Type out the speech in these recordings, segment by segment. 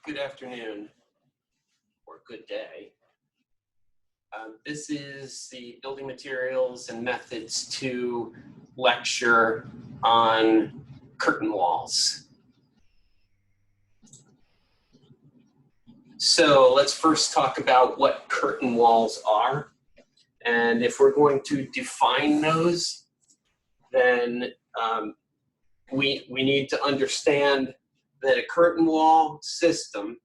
Good afternoon, or good day. This is the Building Materials and Methods 2 lecture on curtain walls. So let's first talk about what curtain walls are. And if we're going to define those, then we need to understand that a curtain wall system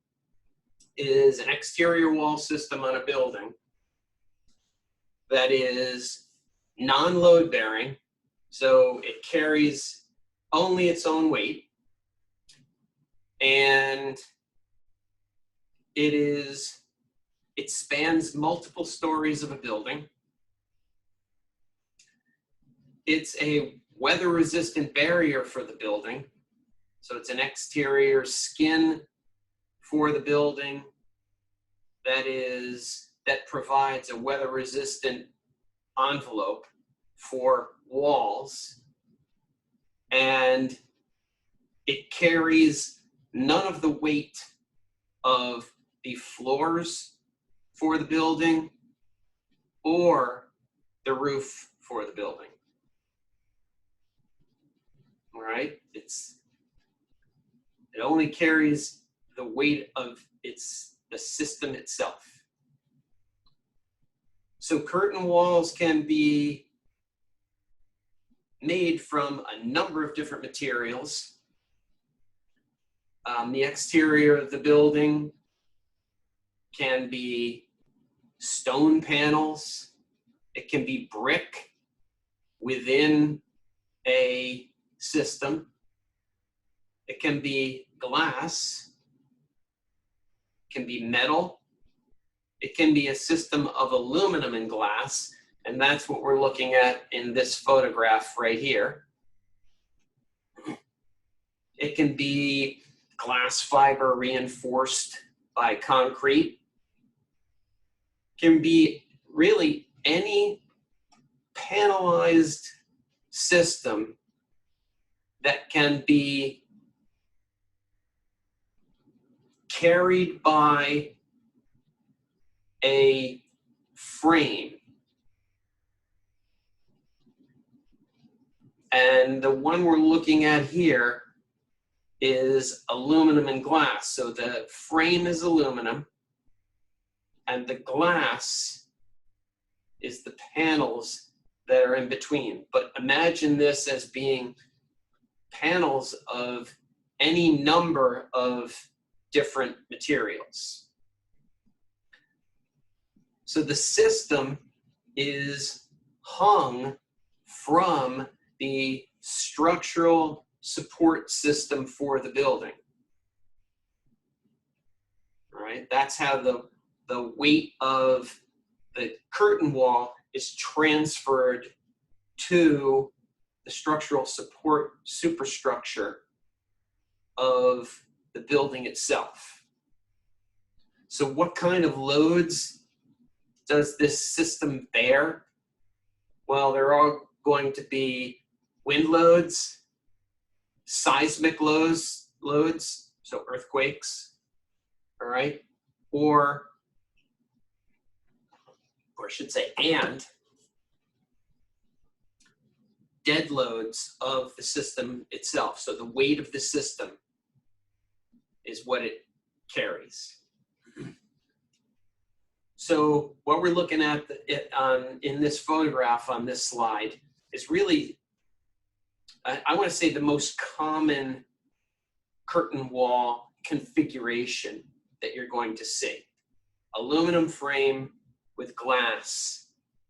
is an exterior wall system on a building that is non-load bearing, so it carries only its own weight, and it spans multiple stories of a building. It's a weather-resistant barrier for the building, so it's an exterior skin for the building that provides a weather-resistant envelope for walls, and it carries none of the weight of the floors for the building or the roof for the building. All right, it only carries the weight of the system itself. So curtain walls can be made from a number of different materials. The exterior of the building can be stone panels. It can be brick within a system. It can be glass. It can be metal. It can be a system of aluminum and glass, and that's what we're looking at in this photograph right here. It can be glass fiber reinforced by concrete. It can be really any panelized system that can be carried by a frame. And the one we're looking at here is aluminum and glass. So the frame is aluminum and the glass is the panels that are in between. But imagine this as being panels of any number of different materials. So the system is hung from the structural support system for the building. All right, that's how the weight of the curtain wall is transferred to the structural support superstructure of the building itself. So what kind of loads does this system bear? Well, they're all going to be wind loads, seismic loads, so earthquakes, all right? Or I should say, and dead loads of the system itself. So the weight of the system is what it carries. So what we're looking at in this photograph on this slide is really, I want to say, the most common curtain wall configuration that you're going to see. Aluminum frame with glass,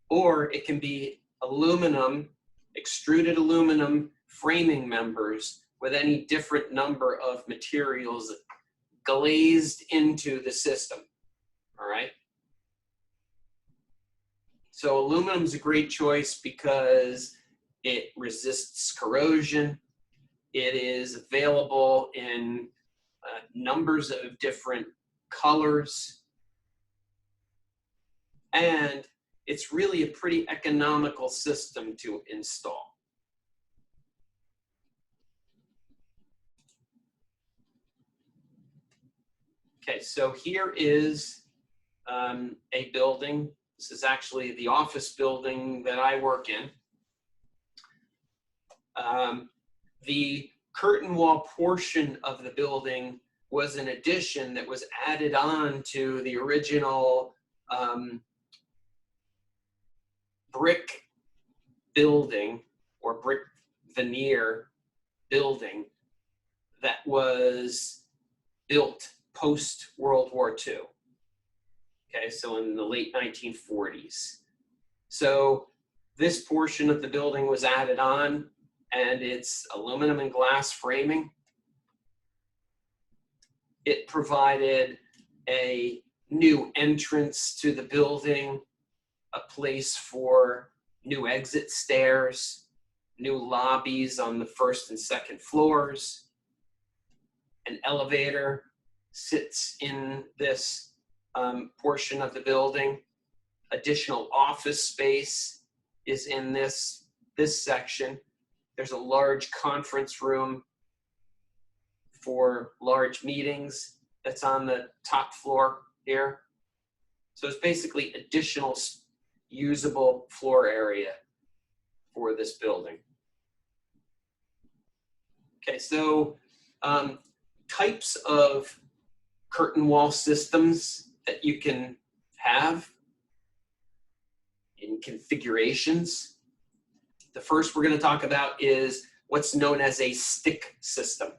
or it can be aluminum, extruded aluminum framing members with any different number of materials glazed into the system, all right? So aluminum is a great choice because it resists corrosion. It is available in numbers of different colors. And it's really a pretty economical system to install. Okay, so here is a building. This is actually the office building that I work in. The curtain wall portion of the building was an addition that was added on to the original brick building or brick veneer building that was built post World War II. Okay, so in the late 1940s. So this portion of the building was added on, and it's aluminum and glass framing. It provided a new entrance to the building, a place for new exit stairs, new lobbies on the first and second floors. An elevator sits in this portion of the building. Additional office space is in this section. There's a large conference room for large meetings that's on the top floor here. So it's basically additional usable floor area for this building. Okay, so types of curtain wall systems that you can have in configurations. The first we're going to talk about is what's known as a stick system.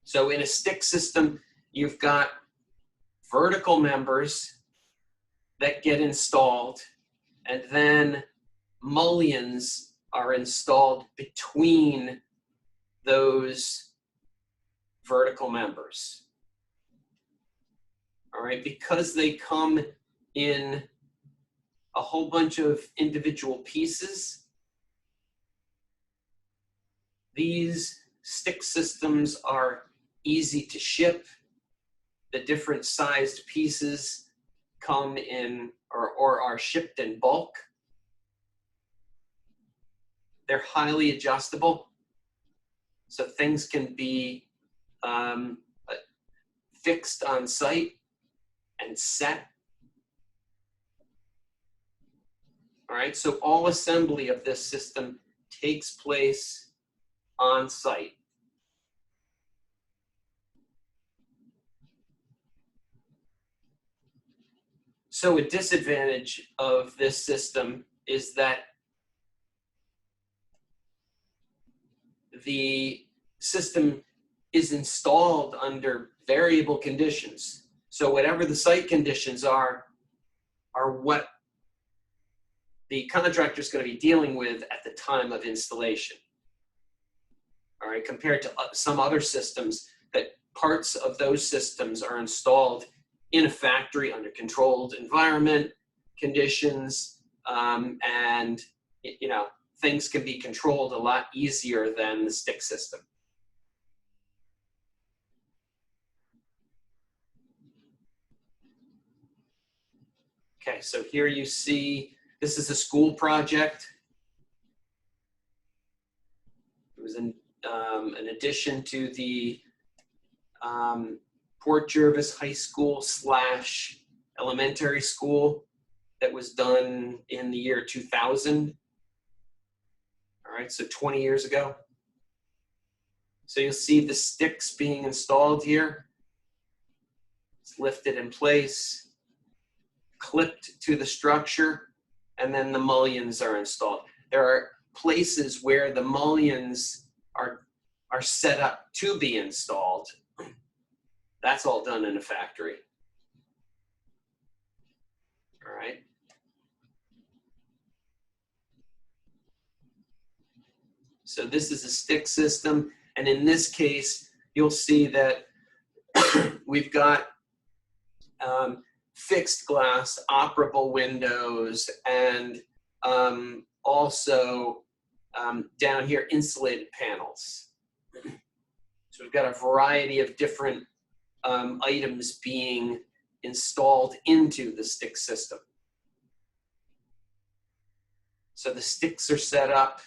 So in a stick system, you've got vertical members that get installed, and then mullions are installed between those vertical members. All right, because they come in a whole bunch of individual pieces, these stick systems are easy to ship. The different sized pieces come in or are shipped in bulk. They're highly adjustable, so things can be fixed on site and set. All right, so all assembly of this system takes place on site. So a disadvantage of this system is that the system is installed under variable conditions. So whatever the site conditions are what the contractor is going to be dealing with at the time of installation. All right, compared to some other systems that parts of those systems are installed in a factory under controlled environment conditions, and you know, things can be controlled a lot easier than the stick system. Okay, so here you see, this is a school project. It was an addition to the Port Jervis High School / elementary school that was done in the year 2000. All right, so 20 years ago. So you'll see the sticks being installed here. It's lifted in place, clipped to the structure, and then the mullions are installed. There are places where the mullions are set up to be installed. That's all done in a factory. All right. So this is a stick system, and in this case, you'll see that we've got fixed glass, operable windows, and also down here, insulated panels. So we've got a variety of different items being installed into the stick system. So the sticks are set up,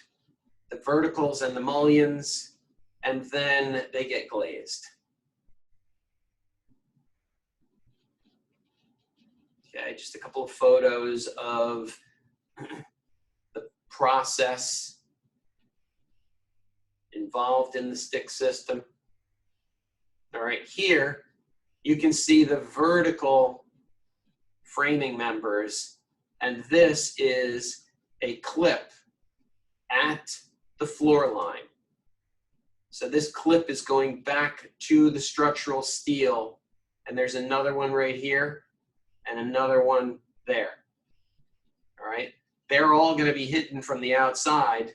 the verticals and the mullions, and then they get glazed. Okay, just a couple of photos of the process involved in the stick system. All right, here you can see the vertical framing members, and this is a clip at the floor line. So this clip is going back to the structural steel, and there's another one right here and another one there. All right, they're all going to be hidden from the outside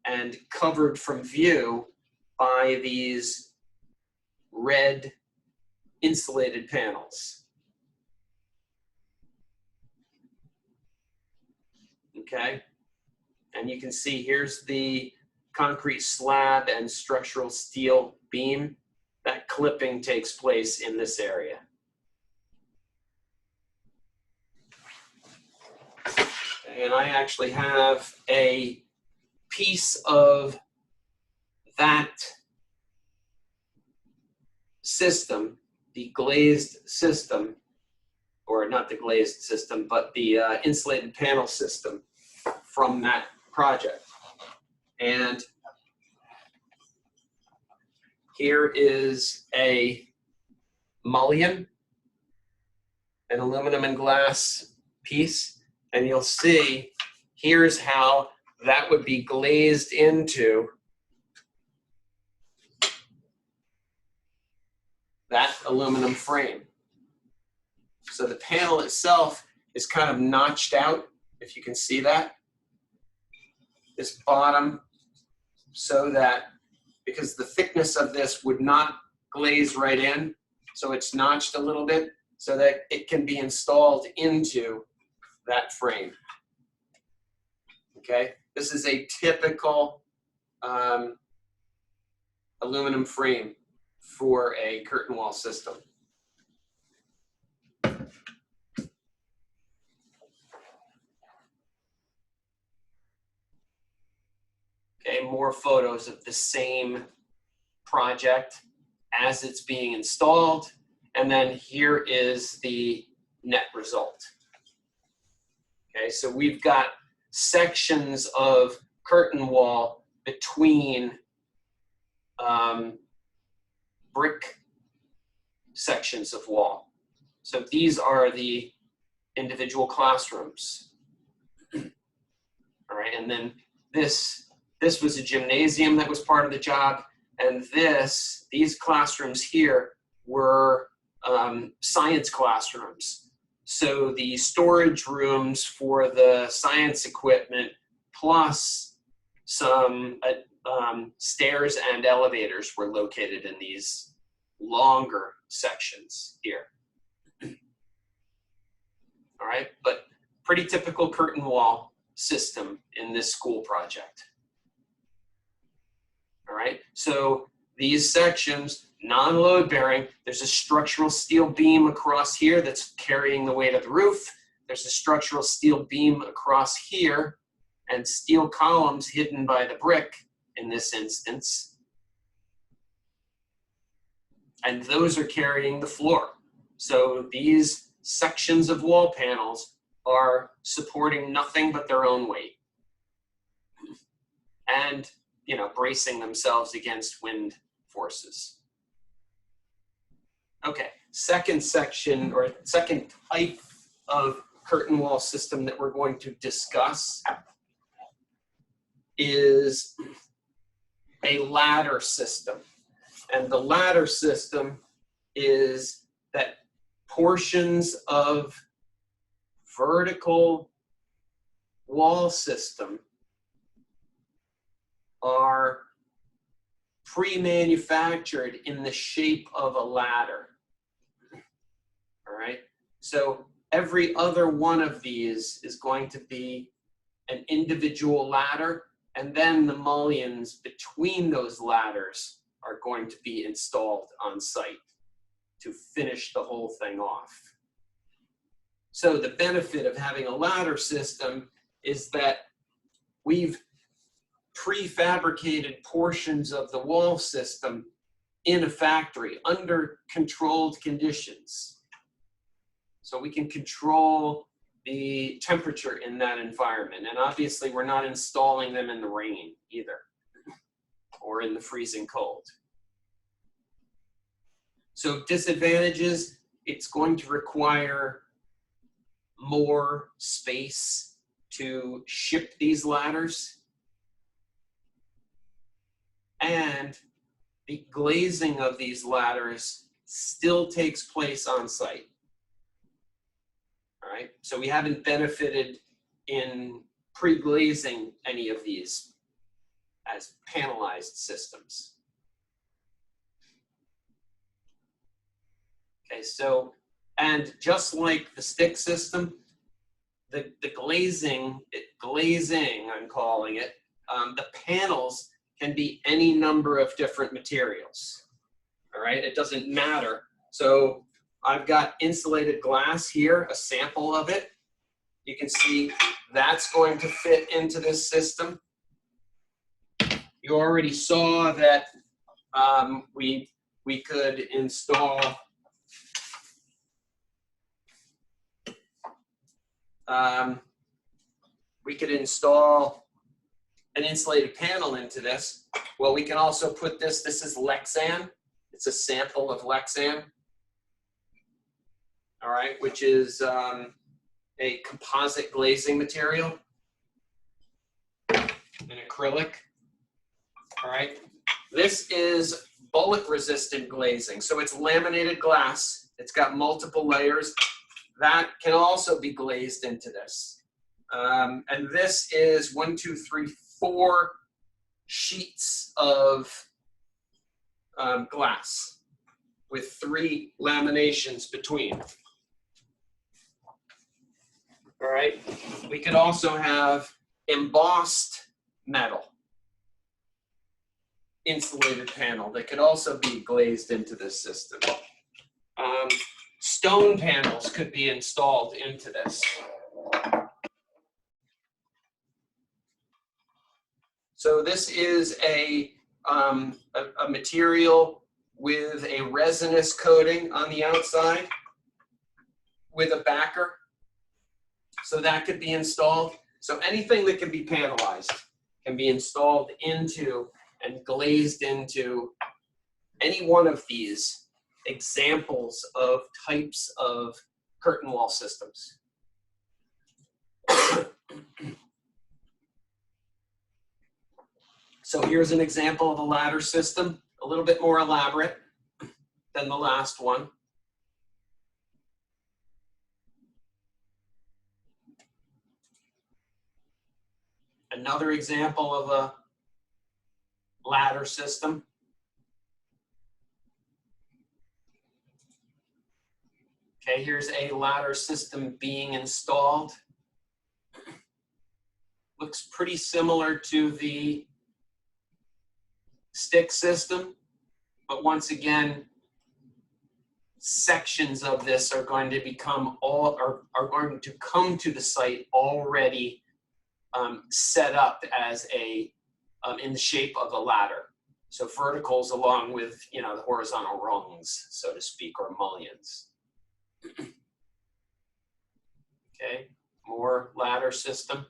and covered from view by these red insulated panels. Okay, and you can see here's the concrete slab and structural steel beam. That clipping takes place in this area. And I actually have a piece of that system, the glazed system, or not the glazed system, but the insulated panel system from that project. And here is a mullion, an aluminum and glass piece, and you'll see here's how that would be glazed into that aluminum frame. So the panel itself is kind of notched out, if you can see that. This bottom, so that, because the thickness of this would not glaze right in, so it's notched a little bit so that it can be installed into that frame. Okay, this is a typical aluminum frame for a curtain wall system. Okay, more photos of the same project as it's being installed. And then here is the net result. Okay, so we've got sections of curtain wall between brick sections of wall. So these are the individual classrooms. All right, and then this was a gymnasium that was part of the job, and these classrooms here were science classrooms. So the storage rooms for the science equipment, plus some stairs and elevators, were located in these longer sections here. All right, but pretty typical curtain wall system in this school project. All right, so these sections, non-load bearing, there's a structural steel beam across here that's carrying the weight of the roof. There's a structural steel beam across here and steel columns hidden by the brick in this instance. And those are carrying the floor. So these sections of wall panels are supporting nothing but their own weight. And, you know, bracing themselves against wind forces. Okay, second section, or second type of curtain wall system that we're going to discuss is a ladder system. And the ladder system is that portions of vertical wall system are pre-manufactured in the shape of a ladder. All right, so every other one of these is going to be an individual ladder, and then the mullions between those ladders are going to be installed on site to finish the whole thing off. So the benefit of having a ladder system is that we've prefabricated portions of the wall system in a factory under controlled conditions. So we can control the temperature in that environment. And obviously we're not installing them in the rain either, or in the freezing cold. So disadvantages, it's going to require more space to ship these ladders. And the glazing of these ladders still takes place on site. All right, so we haven't benefited in pre-glazing any of these as panelized systems. Okay, so, and just like the stick system, the glazing, I'm calling it, the panels can be any number of different materials. All right, it doesn't matter. So I've got insulated glass here, a sample of it. You can see that's going to fit into this system. You already saw that we could install an insulated panel into this. Well, we can also put this is Lexan. It's a sample of Lexan, all right, which is a composite glazing material, an acrylic, all right. This is bullet resistant glazing. So it's laminated glass. It's got multiple layers. That can also be glazed into this. And this is 4 sheets of glass with 3 laminations between. All right. We could also have embossed metal insulated panel that could also be glazed into this system. Stone panels could be installed into this. So this is a material with a resinous coating on the outside with a backer. So that could be installed. So anything that can be panelized can be installed into and glazed into any one of these examples of types of curtain wall systems. So here's an example of a ladder system, a little bit more elaborate than the last one. Another example of a ladder system. Okay, here's a ladder system being installed. Looks pretty similar to the stick system, but once again, sections of this are going to become are going to come to the site already set up as a in the shape of a ladder. So verticals along with, you know, the horizontal rungs, so to speak, or mullions. Okay, more ladder system.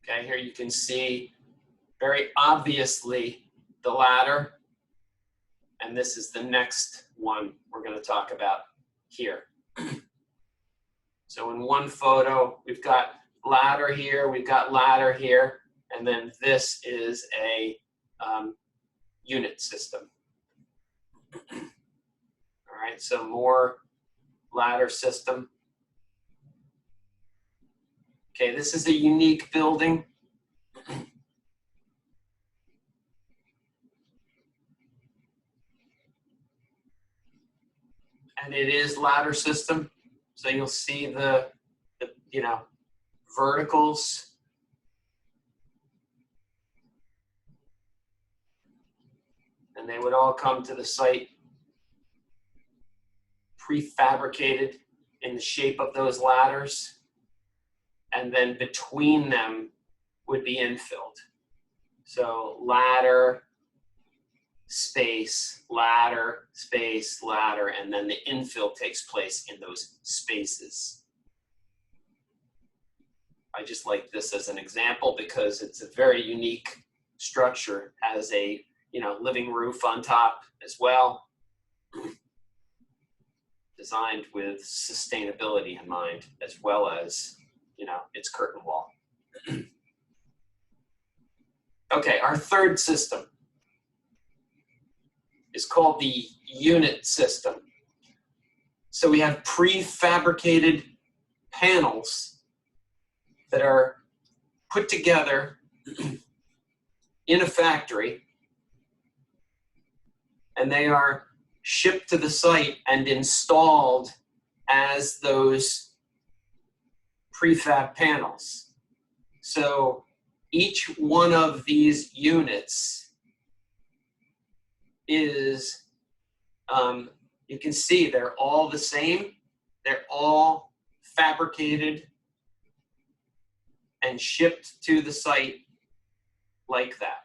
Okay, here you can see very obviously the ladder, and this is the next one we're going to talk about here. So in one photo, we've got ladder here, we've got ladder here, and then this is a unit system. All right, so more ladder system. Okay, this is a unique building. And it is ladder system. So you'll see the you know, verticals. And they would all come to the site prefabricated in the shape of those ladders. And then between them would be infilled. So ladder, space, ladder, space, ladder, and then the infill takes place in those spaces. I just like this as an example because it's a very unique structure, has a living roof on top as well, designed with sustainability in mind, as well as its curtain wall. Okay, our third system is called the unit system. So we have prefabricated panels that are put together in a factory, and they are shipped to the site and installed as those prefab panels. So each one of these units is, you can see they're all the same. They're all fabricated and shipped to the site like that.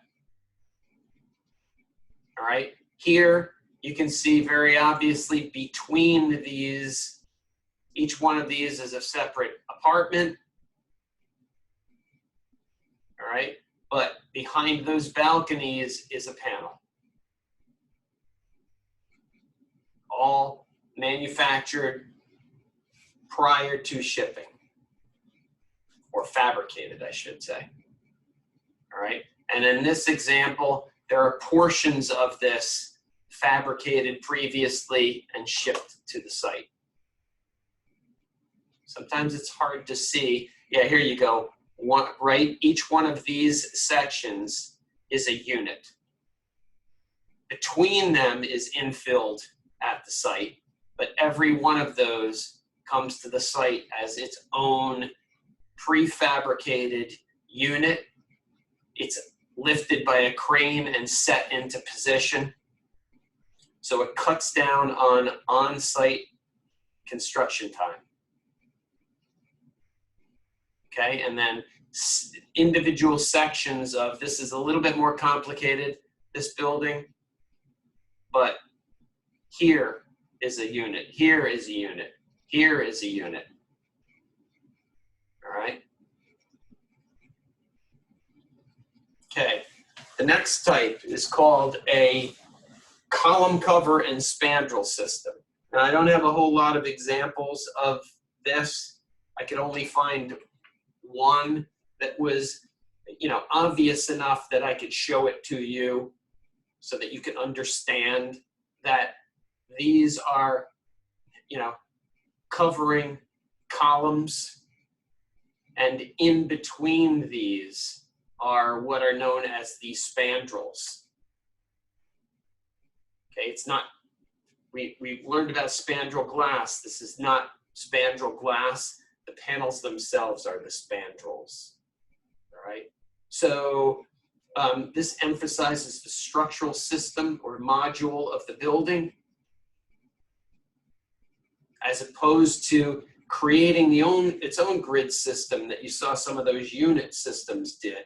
All right, here you can see very obviously between these, each one of these is a separate apartment. All right, but behind those balconies is a panel. All manufactured prior to shipping, or fabricated, I should say. All right, and in this example, there are portions of this fabricated previously and shipped to the site. Sometimes it's hard to see. Yeah, here you go. Right, each one of these sections is a unit. Between them is infilled at the site, but every one of those comes to the site as its own prefabricated unit. It's lifted by a crane and set into position. So it cuts down on on-site construction time. Okay, and then individual sections of, this is a little bit more complicated, this building, but here is a unit, here is a unit, here is a unit. All right. Okay, the next type is called a column cover and spandrel system. Now, I don't have a whole lot of examples of this. I could only find one that was, obvious enough that I could show it to you so that you can understand that these are, covering columns, and in between these are what are known as the spandrels. Okay, it's not, we learned about spandrel glass. This is not spandrel glass. The panels themselves are the spandrels. All right, so this emphasizes the structural system or module of the building, as opposed to creating its own grid system that you saw some of those unit systems did.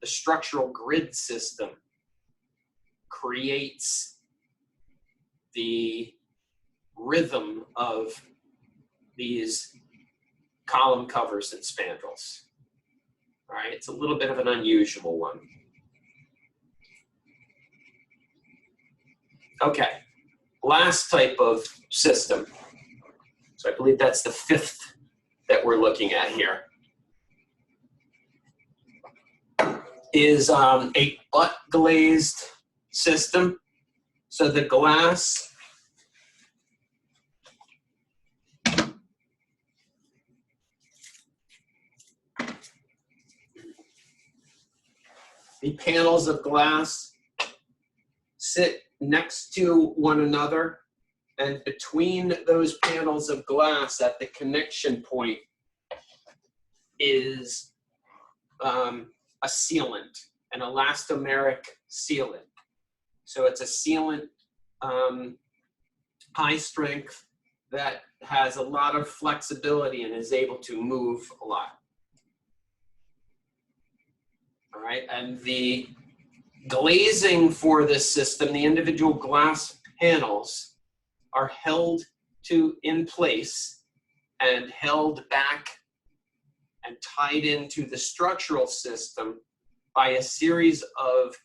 The structural grid system creates the rhythm of these column covers and spandrels. All right, it's a little bit of an unusual one. Okay, last type of system. So I believe that's the fifth that we're looking at here. Is a butt glazed system. So the glass the panels of glass sit next to one another, and between those panels of glass at the connection point is a sealant, an elastomeric sealant. So it's a sealant, high strength, that has a lot of flexibility and is able to move a lot. All right, and the glazing for this system, the individual glass panels are held in place and held back and tied into the structural system by a series of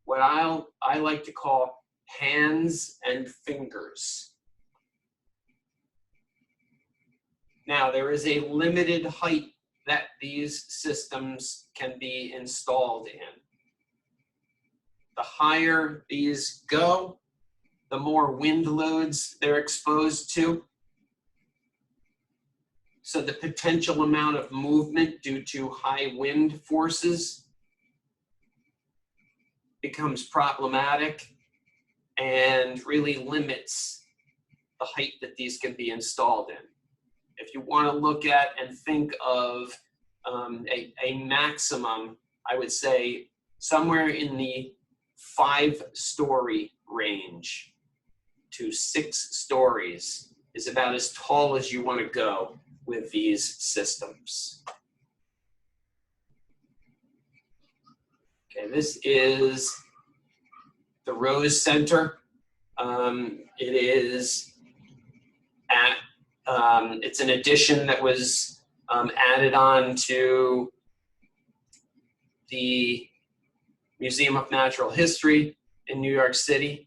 what I like to call hands and fingers. Now, there is a limited height that these systems can be installed in. The higher these go, the more wind loads they're exposed to. So the potential amount of movement due to high wind forces becomes problematic and really limits the height that these can be installed in. If you want to look at and think of a maximum, I would say somewhere in the 5-story range to 6 stories is about as tall as you want to go with these systems. Okay, this is the Rose Center. It is at, it's an addition that was added on to the Museum of Natural History in New York City.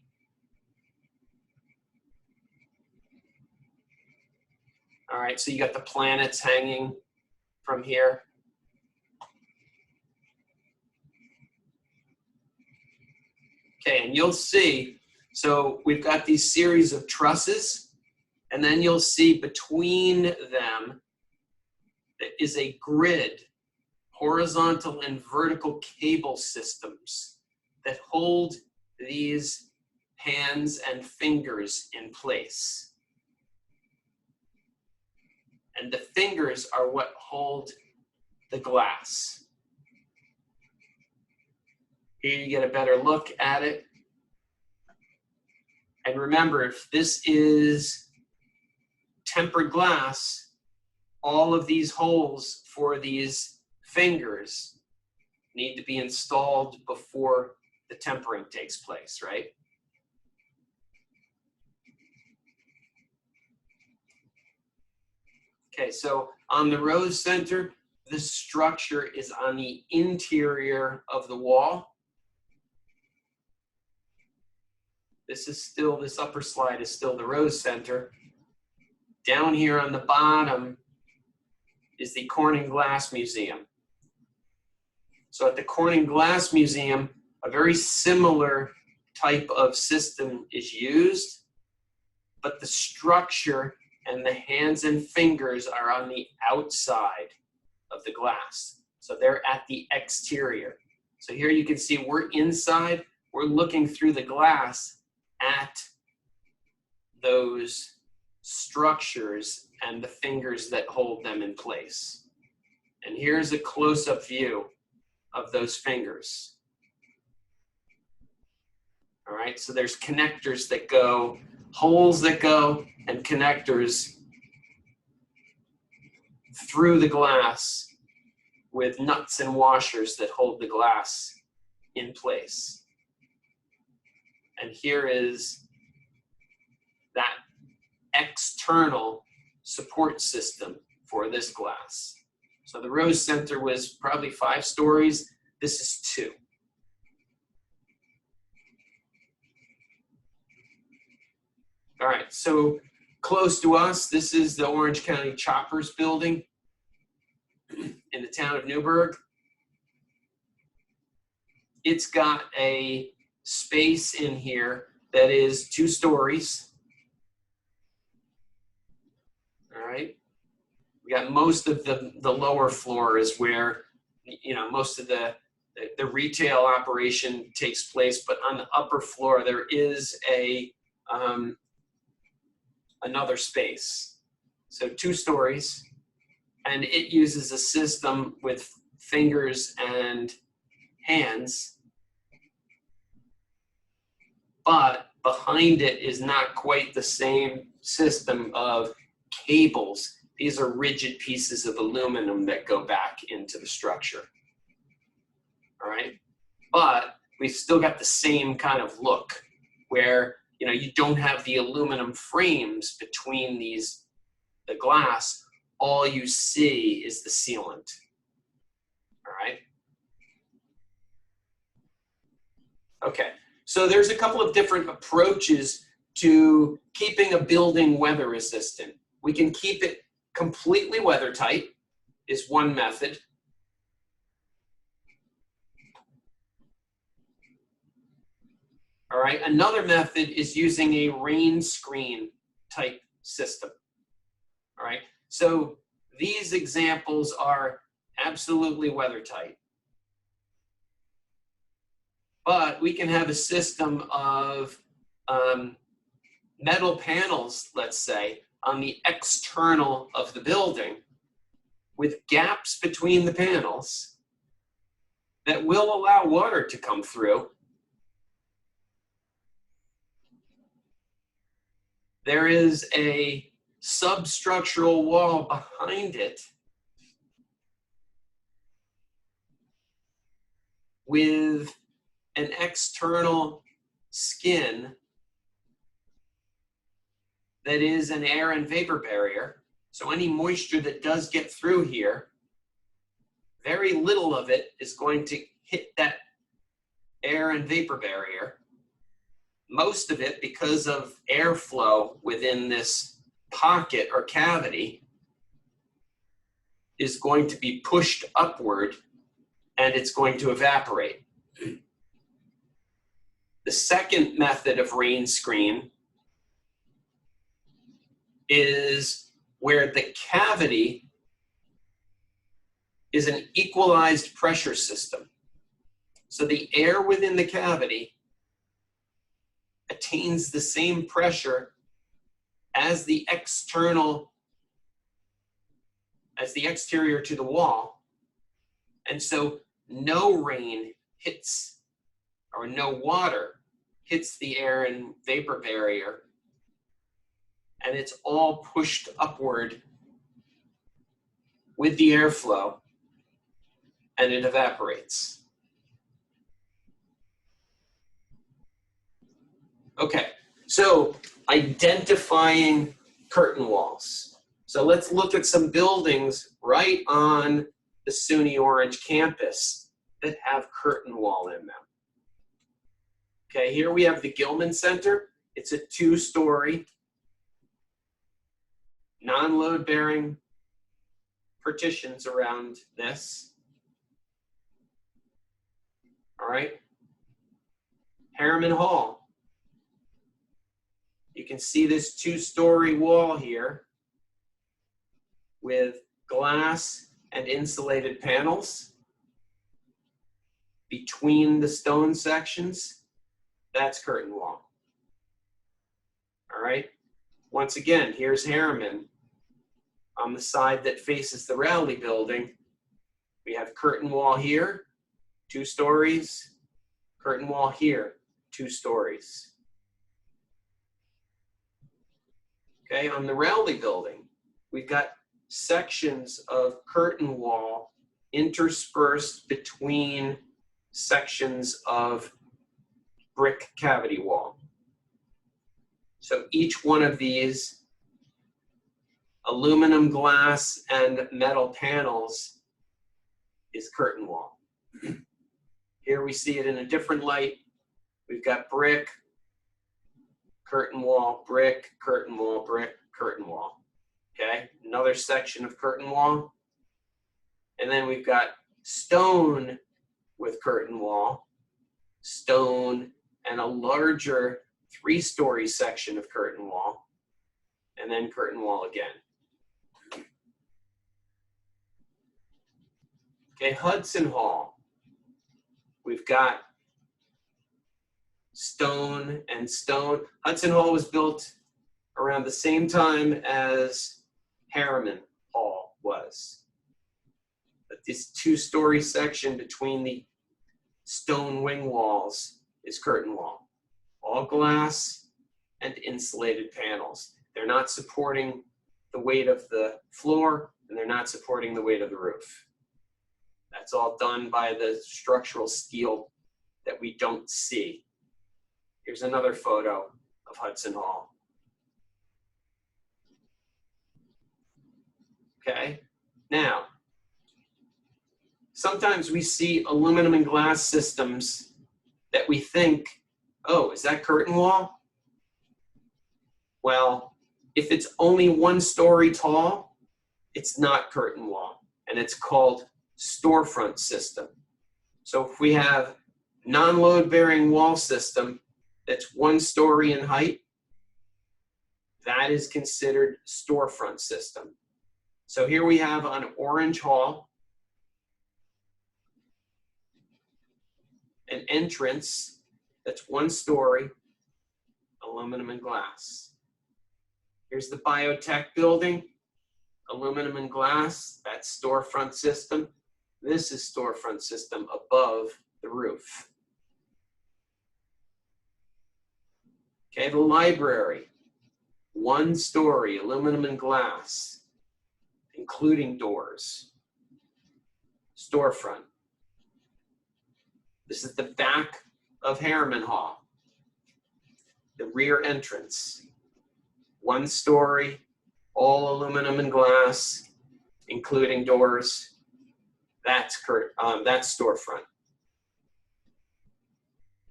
All right, so you got the planets hanging from here. Okay, and you'll see, so we've got these series of trusses, and then you'll see between them is a grid, horizontal and vertical cable systems that hold these hands and fingers in place. And the fingers are what hold the glass. Here you get a better look at it. And remember, if this is tempered glass, all of these holes for these fingers need to be installed before the tempering takes place, right? Okay, so on the Rose Center, the structure is on the interior of the wall. This is still, this upper slide is still the Rose Center. Down here on the bottom is the Corning Glass Museum. So at the Corning Glass Museum, a very similar type of system is used, but the structure and the hands and fingers are on the outside of the glass. So they're at the exterior. So here you can see we're inside, we're looking through the glass at those structures and the fingers that hold them in place. And here's a close-up view of those fingers. All right, so there's connectors that go, holes that go, and connectors through the glass with nuts and washers that hold the glass in place. And here is that external support system for this glass. So the Rose Center was probably 5 stories. This is 2. All right, so close to us, this is the Orange County Choppers building in the town of Newburgh. It's got a space in here that is 2 stories. All right. We got most of the lower floor is where, you know, most of the retail operation takes place, but on the upper floor there is a another space. So 2 stories, and it uses a system with fingers and hands, but behind it is not quite the same system of cables. These are rigid pieces of aluminum that go back into the structure. All right, but we've still got the same kind of look where, you know, you don't have the aluminum frames between the glass. All you see is the sealant. All right. Okay. So there's a couple of different approaches to keeping a building weather resistant. We can keep it completely weather tight is one method. All right, another method is using a rain screen type system. All right, so these examples are absolutely weather tight. But we can have a system of metal panels, let's say, on the external of the building with gaps between the panels that will allow water to come through. There is a substructural wall behind it with an external skin that is an air and vapor barrier. So any moisture that does get through here, very little of it is going to hit that air and vapor barrier. Most of it, because of airflow within this pocket or cavity, is going to be pushed upward and it's going to evaporate. The second method of rain screen is where the cavity is an equalized pressure system. So the air within the cavity attains the same pressure as the exterior to the wall. And so no rain hits, or no water hits the air and vapor barrier, and it's all pushed upward with the airflow, and it evaporates. Okay, so identifying curtain walls. So let's look at some buildings right on the SUNY Orange campus that have curtain wall in them. Okay, here we have the Gilman Center. It's a 2-story, non-load bearing partitions around this. All right. Harriman Hall. You can see this 2-story wall here with glass and insulated panels between the stone sections. That's curtain wall. All right. Once again, here's Harriman. On the side that faces the Rowley building, we have curtain wall here, 2 stories, curtain wall here, 2 stories. Okay, on the Rowley building, we've got sections of curtain wall interspersed between sections of brick cavity wall. So each one of these aluminum, glass, and metal panels is curtain wall. Here we see it in a different light. We've got brick, curtain wall, brick, curtain wall, brick, curtain wall. Okay, another section of curtain wall. And then we've got stone with curtain wall, stone, and a larger 3-story section of curtain wall, and then curtain wall again. Okay, Hudson Hall. We've got stone and stone. Hudson Hall was built around the same time as Harriman Hall was. But this 2-story section between the stone wing walls is curtain wall. All glass and insulated panels. They're not supporting the weight of the floor, and they're not supporting the weight of the roof. That's all done by the structural steel that we don't see. Here's another photo of Hudson Hall. Okay, now, sometimes we see aluminum and glass systems that we think, oh, is that curtain wall? Well, if it's only 1 story tall, it's not curtain wall, and it's called storefront system. So if we have non-load bearing wall system that's 1 story in height, that is considered storefront system. So here we have on Orange Hall an entrance that's 1 story, aluminum and glass. Here's the biotech building, aluminum and glass, that's storefront system. This is storefront system above the roof. Okay, the library, 1 story, aluminum and glass, including doors. Storefront. This is the back of Harriman Hall. The rear entrance, 1 story, all aluminum and glass, including doors. That's storefront.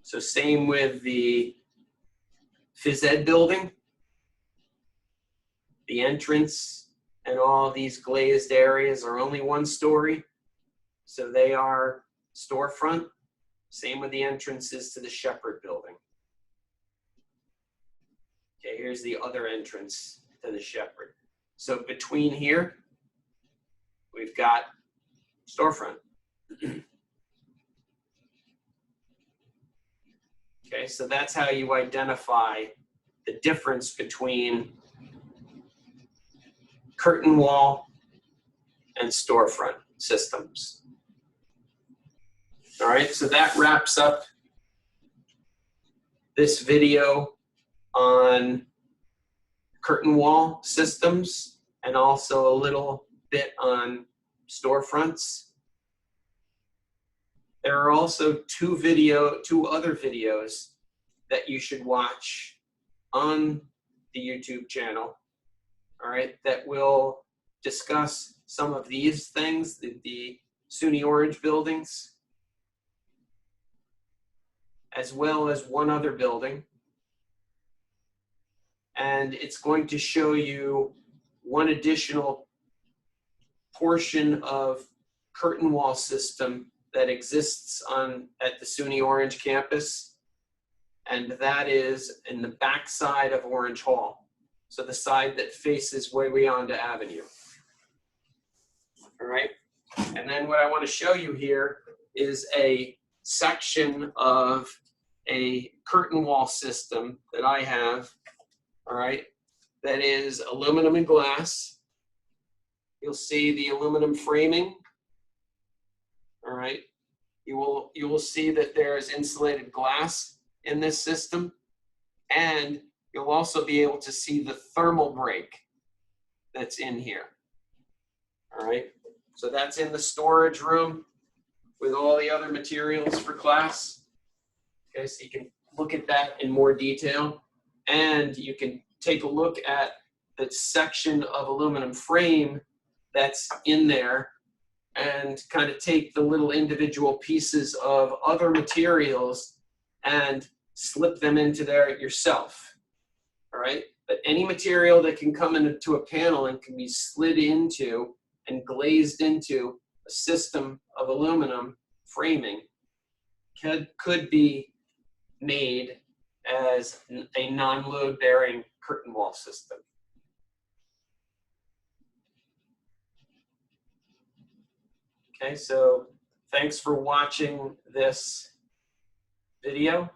So same with the phys ed building. The entrance and all these glazed areas are only 1 story, so they are storefront. Same with the entrances to the Shepherd building. Okay, here's the other entrance to the Shepherd. So between here, we've got storefront. Okay, so that's how you identify the difference between curtain wall and storefront systems. All right, so that wraps up this video on curtain wall systems and also a little bit on storefronts. There are also 2 other videos that you should watch on the YouTube channel, all right, that will discuss some of these things, the SUNY Orange buildings, as well as 1 other building. And it's going to show you 1 additional portion of curtain wall system that exists at the SUNY Orange campus, and that is in the back side of Orange Hall, so the side that faces Wawayanda Avenue. All right, and then what I want to show you here is a section of a curtain wall system that I have, all right, that is aluminum and glass. You'll see the aluminum framing. All right, you will see that there is insulated glass in this system, and you'll also be able to see the thermal break that's in here. All right, so that's in the storage room with all the other materials for class. Okay, so you can look at that in more detail, and you can take a look at the section of aluminum frame that's in there and kind of take the little individual pieces of other materials and slip them into there yourself, all right? But any material that can come into a panel and can be slid into and glazed into a system of aluminum framing could be made as a non-load bearing curtain wall system. Okay, so thanks for watching this video.